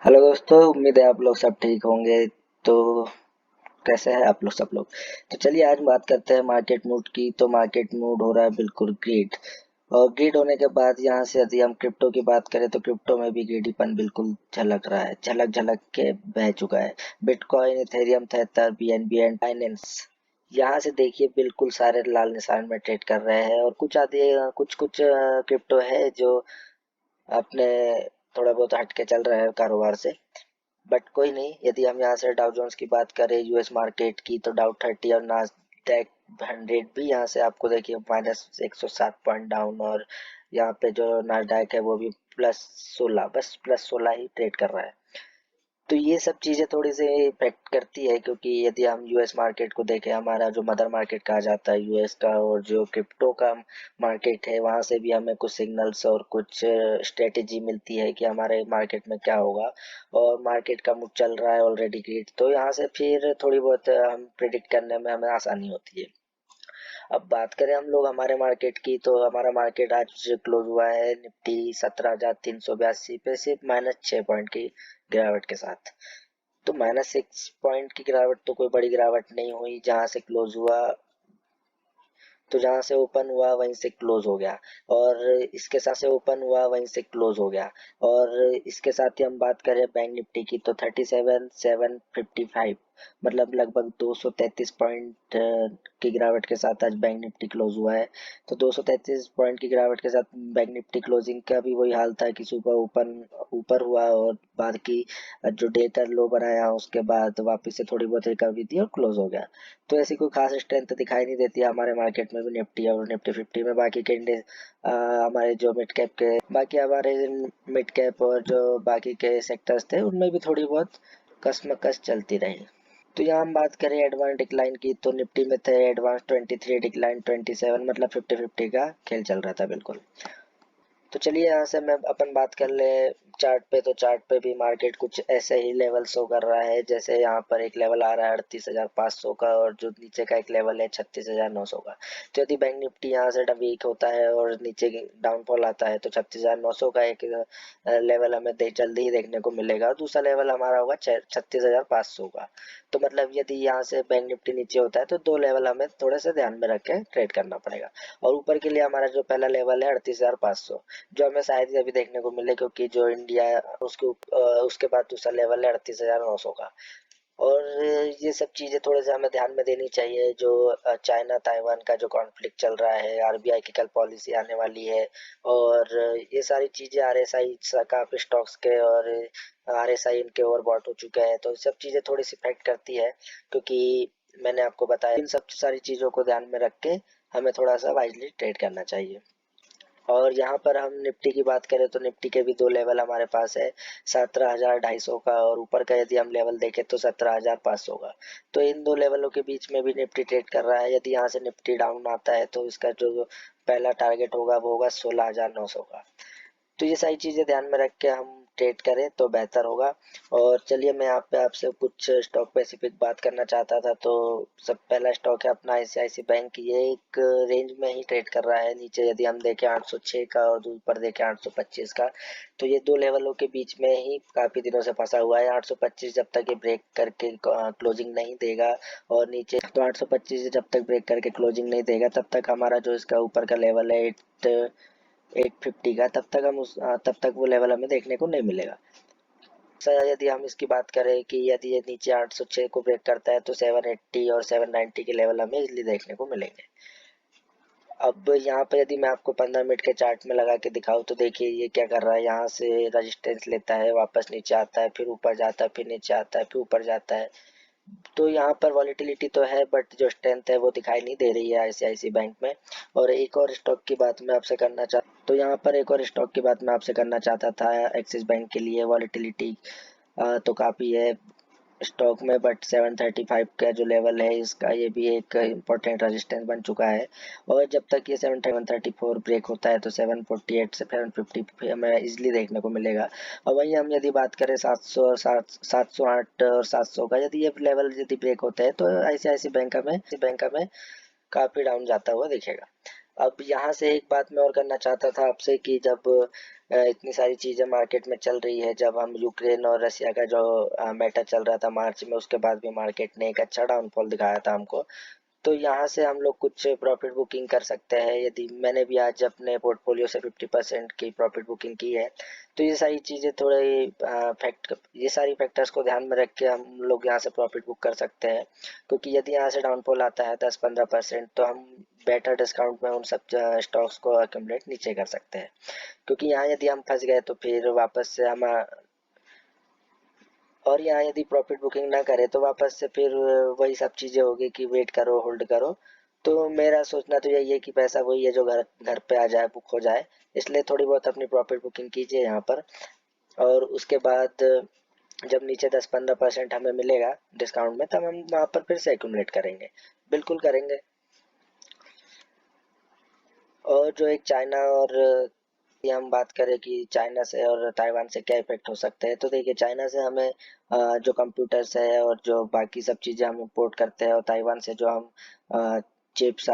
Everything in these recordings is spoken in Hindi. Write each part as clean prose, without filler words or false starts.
हेलो दोस्तों, उम्मीद है आप लोग सब ठीक होंगे। तो कैसे हैं आप लोग सब लोग। तो चलिए आज बात करते हैं मार्केट मूड की। तो मार्केट मूड हो रहा है बिल्कुल ग्रीड। और ग्रीड होने के बाद यहाँ से यदि हम क्रिप्टो की बात करें तो क्रिप्टो में भी ग्रीडीपन बिल्कुल झलक रहा है, झलक झलक के बह चुका है। Bitcoin, Ethereum, Tether, BNB and Binance, यहाँ से देखिए बिल्कुल सारे लाल निशान में ट्रेड कर रहे हैं। और कुछ आदि कुछ कुछ क्रिप्टो है जो अपने थोड़ा बहुत हटके चल रहा है कारोबार से। बट कोई नहीं, यदि हम यहाँ से डाउ जोन्स की बात करें यूएस मार्केट की, तो डाउ 30 और नास्डैक 100 भी यहाँ से आपको देखिए -107 पॉइंट डाउन। और यहाँ पे जो नास्डैक है वो भी +16, बस +16 ही ट्रेड कर रहा है। तो ये सब चीज़ें थोड़ी सी इफेक्ट करती है, क्योंकि यदि हम यूएस मार्केट को देखें, हमारा जो मदर मार्केट कहा जाता है यूएस का, और जो क्रिप्टो का मार्केट है, वहाँ से भी हमें कुछ सिग्नल्स और कुछ स्ट्रेटेजी मिलती है कि हमारे मार्केट में क्या होगा। और मार्केट का मूड चल रहा है ऑलरेडी ग्रीड, तो यहाँ से फिर थोड़ी बहुत हम प्रिडिक्ट करने में हमें आसानी होती है। अब बात करें हम लोग हमारे मार्केट की, तो हमारा मार्केट आज क्लोज हुआ है निफ्टी 17,382 पे सिर्फ -6 पॉइंट की गिरावट के साथ। तो -6 पॉइंट की गिरावट तो कोई बड़ी गिरावट नहीं हुई। जहां से क्लोज हुआ, तो जहां से ओपन हुआ वहीं से क्लोज हो गया। और इसके साथ से ओपन हुआ वहीं से क्लोज हो गया। और इसके साथ ही हम बात करें बैंक निफ्टी की, तो 37,755, मतलब लगभग 233 पॉइंट की गिरावट के साथ आज बैंक निफ्टी क्लोज हुआ है। तो 233 पॉइंट की गिरावट के साथ बैंक निफ्टी क्लोजिंग का भी वही हाल था कि सुबह ओपन ऊपर हुआ और बाद की जो डे का लो बनाया उसके बाद वापस से थोड़ी बहुत रिकवरी दी और क्लोज हो गया। तो ऐसी कोई खास स्ट्रेंथ दिखाई नहीं देती है हमारे मार्केट में भी निफ्टी और निफ्टी 50 में। बाकी के इंडेक्स, हमारे जो मिड कैप के, बाकी हमारे मिड कैप और जो बाकी के सेक्टर्स थे उनमें भी थोड़ी बहुत कसमकस चलती रही। तो यहाँ हम बात करें एडवांस डिक्लाइन की, तो निफ्टी में थे एडवांस 23, डिक्लाइन 27, मतलब 50-50 का खेल चल रहा था बिल्कुल। तो चलिए यहाँ से मैं अपन बात कर ले चार्ट पे। तो चार्ट पे भी मार्केट कुछ ऐसे ही लेवल शो कर रहा है, जैसे यहाँ पर एक लेवल आ रहा है 38,500 का, और जो नीचे का एक लेवल है 36,900 का। तो यदि बैंक निफ्टी यहाँ से वीक होता है और नीचे डाउनफॉल आता है, तो 36,900 का एक लेवल हमें जल्दी ही देखने को मिलेगा, और दूसरा लेवल हमारा होगा 36,500 का। तो मतलब यदि यहाँ से बैंक निफ्टी नीचे होता है तो दो लेवल हमें थोड़े से ध्यान में रख के ट्रेड करना पड़ेगा। और ऊपर के लिए हमारा जो पहला लेवल है 38,500, जो हमें शायद ही अभी देखने को मिले, क्योंकि जो इंडिया है उसके बाद दूसरा लेवल है 38,900 का। और ये सब चीजें थोड़े से हमें ध्यान में देनी चाहिए। जो चाइना ताइवान का जो कॉन्फ्लिक्ट चल रहा है, आरबीआई की कल पॉलिसी आने वाली है, और ये सारी चीजें आरएसआई काफी स्टॉक्स के, और आरएसआई इनके ओवरबॉट हो चुके हैं, तो ये सब चीजें थोड़ी सी इफेक्ट करती है। क्योंकि मैंने आपको बताया, इन सब सारी चीजों को ध्यान में रख के हमें थोड़ा सा वाइजली ट्रेड करना चाहिए। और यहाँ पर हम निफ्टी की बात करें तो निफ्टी के भी दो लेवल हमारे पास है, 17,250 का, और ऊपर का यदि हम लेवल देखें तो 17,500 का। तो इन दो लेवलों के बीच में भी निफ्टी ट्रेड कर रहा है। यदि यहाँ से निफ्टी डाउन आता है तो इसका जो पहला टारगेट होगा वो होगा 16,900 का। तो ये सारी चीज़ें ध्यान में रख के हम ट्रेड करें तो बेहतर होगा। और चलिए मैं यहाँ पे आपसे कुछ स्टॉक स्पेसिफिक बात करना चाहता था। तो सब पहला स्टॉक है अपना आईसीआईसी बैंक। ये एक रेंज में ही ट्रेड कर रहा है। नीचे यदि हम देखें 806 का, और ऊपर देखें 825 का, तो ये दो लेवलों के बीच में ही काफ़ी दिनों से फंसा हुआ है। 825 जब तक ये ब्रेक करके क्लोजिंग नहीं देगा, और नीचे तो 825 जब तक ब्रेक करके क्लोजिंग नहीं देगा, तब तक हमारा जो इसका ऊपर का लेवल है 850 का, तब तक वो लेवल हमें देखने को नहीं मिलेगा। यदि हम इसकी बात करें कि यदि ये नीचे 806 को ब्रेक करता है तो 780 और 790 के लेवल हमें इजली देखने को मिलेंगे। अब यहाँ पे यदि मैं आपको 15 मिनट के चार्ट में लगा के दिखाऊं, तो देखिए ये क्या कर रहा है। यहाँ से रेजिस्टेंस लेता है, वापस नीचे आता है, फिर ऊपर जाता है, फिर नीचे आता है, फिर ऊपर जाता है। तो यहाँ पर वॉलीटिलिटी तो है, बट जो स्ट्रेंथ है वो दिखाई नहीं दे रही है आईसीआईसी बैंक में। और एक और स्टॉक की बात मैं आपसे करना चाहता तो यहाँ पर एक और स्टॉक की बात मैं आपसे करना चाहता था। एक्सिस बैंक के लिए वॉलीटिलिटी तो काफ़ी है स्टॉक में, बट 735 का जो लेवल है इसका, ये भी एक इम्पोर्टेंट रेजिस्टेंस बन चुका है। और जब तक ये 734 ब्रेक होता है तो 748 से 750 हमें इजीली देखने को मिलेगा। और वहीं हम यदि बात करें 700 और 708 और 700 का, यदि ये लेवल यदि ब्रेक होते हैं तो आईसीआईसी बैंक हमें काफ़ी डाउन जाता हुआ दिखेगा। अब यहाँ से एक बात मैं और करना चाहता था आपसे कि जब इतनी सारी चीज़ें मार्केट में चल रही है, जब हम यूक्रेन और रसिया का जो मैटर चल रहा था मार्च में, उसके बाद भी मार्केट ने एक अच्छा डाउनफॉल दिखाया था हमको। तो यहाँ से हम लोग कुछ प्रॉफिट बुकिंग कर सकते हैं। यदि मैंने भी आज अपने पोर्टफोलियो से 50% की प्रॉफिट बुकिंग की है, तो ये सारी चीज़ें थोड़े ये सारी फैक्टर्स को ध्यान में रख के हम लोग यहाँ से प्रॉफिट बुक कर सकते हैं। क्योंकि यदि यहाँ से डाउनफॉल आता है 10-15%, तो हम बेटर डिस्काउंट में उन सब स्टॉक्स को अक्यूमुलेट नीचे कर सकते हैं। क्योंकि यहाँ यदि हम फंस गए तो फिर वापस से हम और यहाँ यदि प्रॉफिट बुकिंग ना करे तो वापस से फिर वही सब चीज़ें होगी कि वेट करो, होल्ड करो। तो मेरा सोचना तो यही है कि पैसा वही है जो घर घर पे आ जाए, बुक हो जाए। इसलिए थोड़ी बहुत अपनी प्रॉफिट बुकिंग कीजिए यहाँ पर। और उसके बाद जब नीचे 10-15% हमें मिलेगा डिस्काउंट में, तब हम वहाँ पर फिर से एक्यूमुलेट करेंगे। बिल्कुल करेंगे। और जो एक चाइना और की हम बात करें कि चाइना से और ताइवान से क्या इफेक्ट हो सकते हैं, तो देखिए चाइना से हमें जो कंप्यूटर्स है और जो बाकी सब चीज़ें हम इंपोर्ट करते हैं, और ताइवान से जो हम चिप्स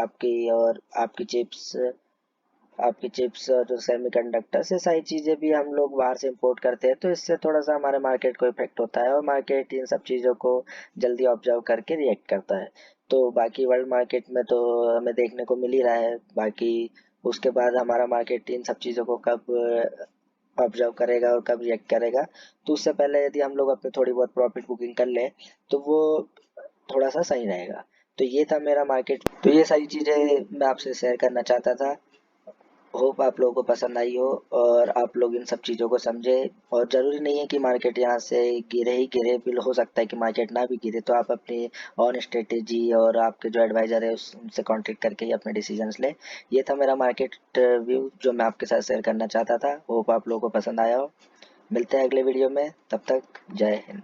आपकी चिप्स और जो सेमीकंडक्टर्स, ये सारी चीज़ें भी हम लोग बाहर से इंपोर्ट करते हैं। तो इससे थोड़ा सा हमारे मार्केट को इफेक्ट होता है, और मार्केट इन सब चीज़ों को जल्दी ऑब्जर्व करके रिएक्ट करता है। तो बाकी वर्ल्ड मार्केट में तो हमें देखने को मिल ही रहा है। बाकी उसके बाद हमारा मार्केट इन सब चीज़ों को कब ऑब्जर्व करेगा और कब रिएक्ट करेगा, तो उससे पहले यदि हम लोग अपने थोड़ी बहुत प्रॉफिट बुकिंग कर लें, तो वो थोड़ा सा सही रहेगा। तो ये था मेरा मार्केट, तो ये सारी चीज़ें मैं आपसे शेयर करना चाहता था। होप आप लोगों को पसंद आई हो और आप लोग इन सब चीज़ों को समझे। और ज़रूरी नहीं है कि मार्केट यहाँ से गिरे ही गिरे, भी हो सकता है कि मार्केट ना भी गिरे, तो आप अपनी ऑन स्ट्रेटेजी और आपके जो एडवाइज़र है उस उनसे कॉन्टेक्ट करके ही अपने डिसीजंस लें। ये था मेरा मार्केट व्यू जो मैं आपके साथ शेयर करना चाहता था। होप आप लोगों को पसंद आया हो। मिलते हैं अगले वीडियो में, तब तक जय हिंद।